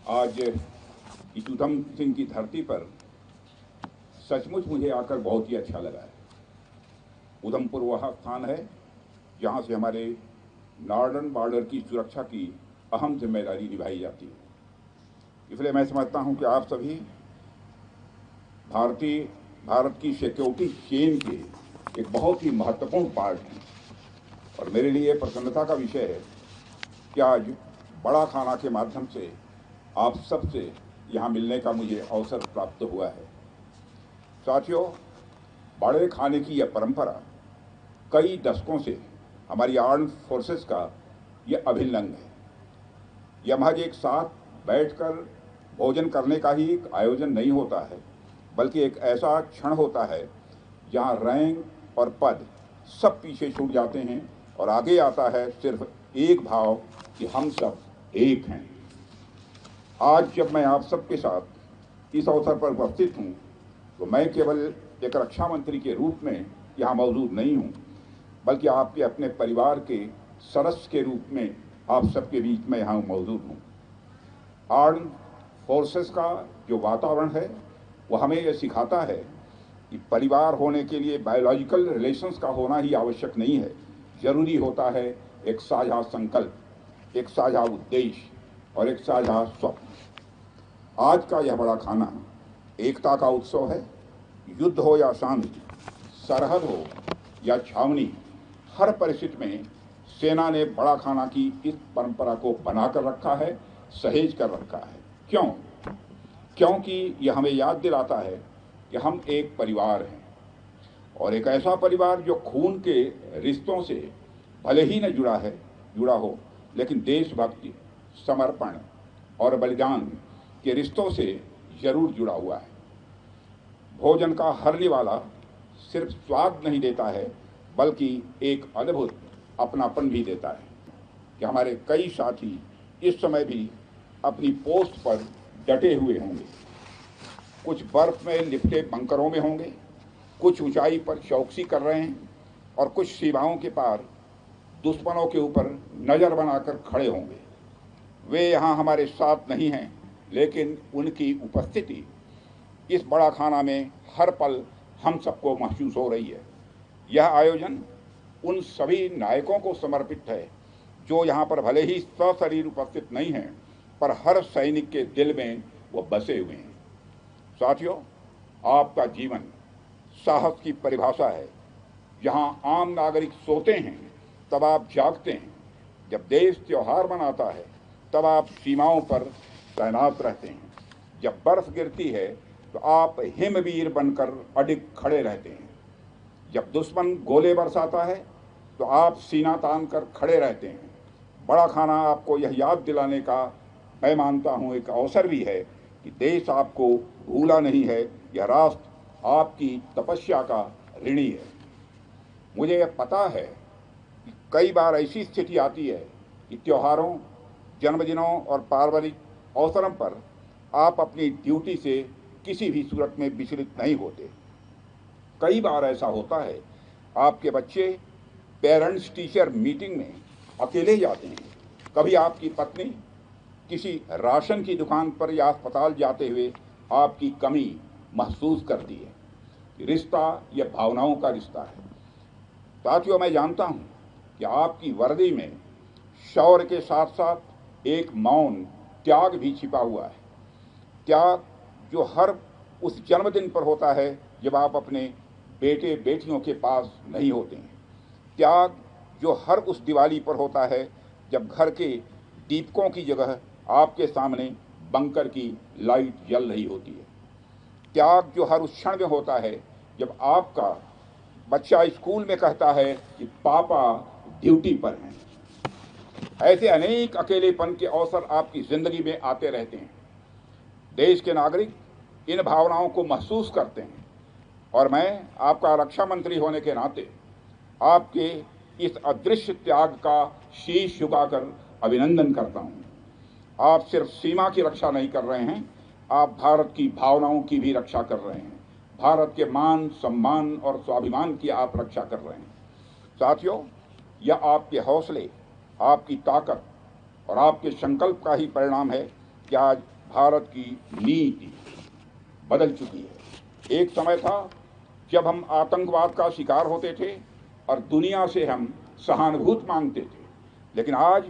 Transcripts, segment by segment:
आज इस ऊधम सिंह की धरती पर सचमुच मुझे आकर बहुत ही अच्छा लगा है। उधमपुर वह स्थान है जहां से हमारे नॉर्दर्न बॉर्डर की सुरक्षा की अहम जिम्मेदारी निभाई जाती है। इसलिए मैं समझता हूं कि आप सभी भारत की सिक्योरिटी चेन के एक बहुत ही महत्वपूर्ण पार्ट हैं और मेरे लिए प्रसन्नता का विषय है कि आज बड़ा खाना के माध्यम से आप सबसे यहाँ मिलने का मुझे अवसर प्राप्त हुआ है। साथियों, बड़े खाने की यह परंपरा कई दशकों से हमारी आर्म्ड फोर्सेस का यह अभिन्न अंग है। यह महज एक साथ बैठकर भोजन करने का ही एक आयोजन नहीं होता है, बल्कि एक ऐसा क्षण होता है जहाँ रैंक और पद सब पीछे छूट जाते हैं और आगे आता है सिर्फ एक भाव कि हम सब एक हैं। आज जब मैं आप सबके साथ इस अवसर पर उपस्थित हूँ तो मैं केवल एक रक्षा मंत्री के रूप में यहाँ मौजूद नहीं हूँ, बल्कि आपके अपने परिवार के सदस्य के रूप में आप सबके बीच में यहाँ मौजूद हूँ। आर्म्ड फोर्सेस का जो वातावरण है वो हमें यह सिखाता है कि परिवार होने के लिए बायोलॉजिकल रिलेशंस का होना ही आवश्यक नहीं है। जरूरी होता है एक साझा संकल्प, एक साझा उद्देश्य और एक साझा स्वप्न। आज का यह बड़ा खाना एकता का उत्सव है। युद्ध हो या शांति, सरहद हो या छावनी, हर परिस्थिति में सेना ने बड़ा खाना की इस परंपरा को बनाकर रखा है, सहेज कर रखा है। क्यों? क्योंकि यह हमें याद दिलाता है कि हम एक परिवार हैं और एक ऐसा परिवार जो खून के रिश्तों से भले ही न जुड़ा हो, लेकिन देशभक्ति, समर्पण और बलिदान के रिश्तों से जरूर जुड़ा हुआ है। भोजन का हर निवाला सिर्फ स्वाद नहीं देता है, बल्कि एक अद्भुत अपनापन भी देता है कि हमारे कई साथी इस समय भी अपनी पोस्ट पर डटे हुए होंगे। कुछ बर्फ में लिपटे बंकरों में होंगे, कुछ ऊंचाई पर चौकसी कर रहे हैं और कुछ सीमाओं के पार दुश्मनों के ऊपर नज़र बनाकर खड़े होंगे। वे यहाँ हमारे साथ नहीं हैं, लेकिन उनकी उपस्थिति इस बड़ा खाना में हर पल हम सबको महसूस हो रही है। यह आयोजन उन सभी नायकों को समर्पित है जो यहाँ पर भले ही सशरीर उपस्थित नहीं हैं, पर हर सैनिक के दिल में वो बसे हुए हैं। साथियों, आपका जीवन साहस की परिभाषा है। जहाँ आम नागरिक सोते हैं तब आप जागते हैं। जब देश त्योहार मनाता है तब आप सीमाओं पर तैनात रहते हैं। जब बर्फ गिरती है तो आप हिमवीर बनकर अडिग खड़े रहते हैं। जब दुश्मन गोले बरसाता है तो आप सीना तान कर खड़े रहते हैं। बड़ा खाना आपको यह याद दिलाने का, मैं मानता हूँ, एक अवसर भी है कि देश आपको भूला नहीं है। यह राष्ट्र आपकी तपस्या का ऋणी है। मुझे यह पता है कि कई बार ऐसी स्थिति आती है कि त्योहारों, जन्मदिनों और पारिवारिक अवसरों पर आप अपनी ड्यूटी से किसी भी सूरत में विचलित नहीं होते। कई बार ऐसा होता है आपके बच्चे पेरेंट्स टीचर मीटिंग में अकेले जाते हैं। कभी आपकी पत्नी किसी राशन की दुकान पर या अस्पताल जाते हुए आपकी कमी महसूस करती है। रिश्ता यह भावनाओं का रिश्ता है। साथियों, मैं जानता हूँ कि आपकी वर्दी में शौर्य के साथ साथ एक मौन त्याग भी छिपा हुआ है। त्याग जो हर उस जन्मदिन पर होता है जब आप अपने बेटे बेटियों के पास नहीं होते हैं। त्याग जो हर उस दिवाली पर होता है जब घर के दीपकों की जगह आपके सामने बंकर की लाइट जल रही होती है। त्याग जो हर उस क्षण में होता है जब आपका बच्चा स्कूल में कहता है कि पापा ड्यूटी पर हैं। ऐसे अनेक अकेलेपन के अवसर आपकी जिंदगी में आते रहते हैं। देश के नागरिक इन भावनाओं को महसूस करते हैं और मैं आपका रक्षा मंत्री होने के नाते आपके इस अदृश्य त्याग का शीश झुकाकर अभिनंदन करता हूं। आप सिर्फ सीमा की रक्षा नहीं कर रहे हैं, आप भारत की भावनाओं की भी रक्षा कर रहे हैं। भारत के मान, सम्मान और स्वाभिमान की आप रक्षा कर रहे हैं। साथियों, यह आपके हौसले, आपकी ताकत और आपके संकल्प का ही परिणाम है कि आज भारत की नीति बदल चुकी है। एक समय था जब हम आतंकवाद का शिकार होते थे और दुनिया से हम सहानुभूति मांगते थे, लेकिन आज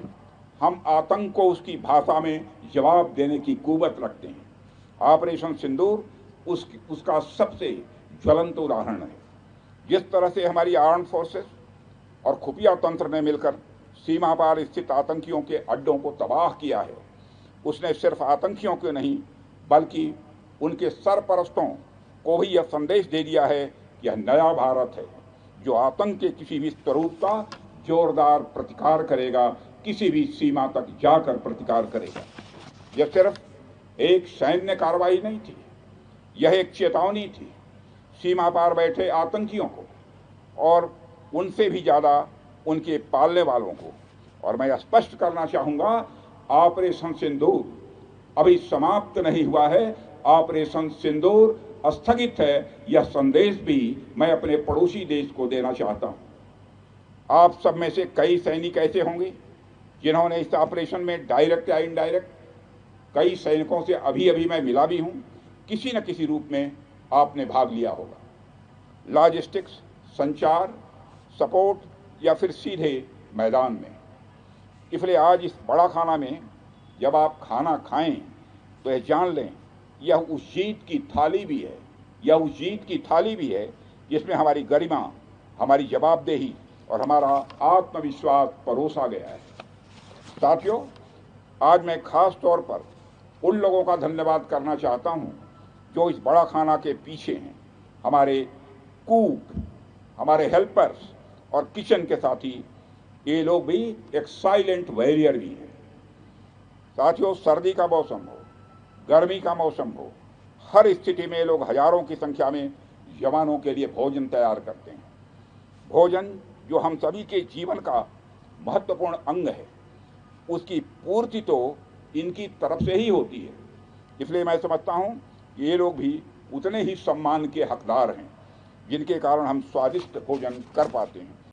हम आतंक को उसकी भाषा में जवाब देने की कुव्वत रखते हैं। ऑपरेशन सिंदूर उसका सबसे ज्वलंत उदाहरण है। जिस तरह से हमारी आर्म फोर्सेस और खुफिया तंत्र ने मिलकर सीमा पार स्थित आतंकियों के अड्डों को तबाह किया है, उसने सिर्फ आतंकियों को नहीं बल्कि उनके सरपरस्तों को भी यह संदेश दे दिया है कि यह नया भारत है जो आतंक के किसी भी स्वरूप का जोरदार प्रतिकार करेगा, किसी भी सीमा तक जाकर प्रतिकार करेगा। यह सिर्फ एक सैन्य कार्रवाई नहीं थी, यह एक चेतावनी थी सीमा पार बैठे आतंकियों को और उनसे भी ज़्यादा उनके पालने वालों को। और मैं स्पष्ट करना चाहूँगा, ऑपरेशन सिंदूर अभी समाप्त नहीं हुआ है, ऑपरेशन सिंदूर स्थगित है। यह संदेश भी मैं अपने पड़ोसी देश को देना चाहता हूँ। आप सब में से कई सैनिक ऐसे होंगे जिन्होंने इस ऑपरेशन में डायरेक्ट या इनडायरेक्ट, कई सैनिकों से अभी अभी मैं मिला भी हूँ, किसी न किसी रूप में आपने भाग लिया होगा। लॉजिस्टिक्स, संचार, सपोर्ट या फिर सीधे मैदान में। इसलिए आज इस बड़ा खाना में जब आप खाना खाएं तो यह जान लें, यह उस जीत की थाली भी है, यह उस जीत की थाली भी है जिसमें हमारी गरिमा, हमारी जवाबदेही और हमारा आत्मविश्वास परोसा गया है। साथियों, आज मैं खास तौर पर उन लोगों का धन्यवाद करना चाहता हूं जो इस बड़ा खाना के पीछे हैं। हमारे कुक, हमारे हेल्पर्स और किचन के साथी, ये लोग भी एक साइलेंट वॉरियर भी हैं। साथियों, सर्दी का मौसम हो, गर्मी का मौसम हो, हर स्थिति में लोग हजारों की संख्या में जवानों के लिए भोजन तैयार करते हैं। भोजन जो हम सभी के जीवन का महत्वपूर्ण अंग है, उसकी पूर्ति तो इनकी तरफ से ही होती है। इसलिए मैं समझता हूँ कि ये लोग भी उतने ही सम्मान के हकदार हैं जिनके कारण हम स्वादिष्ट भोजन कर पाते हैं।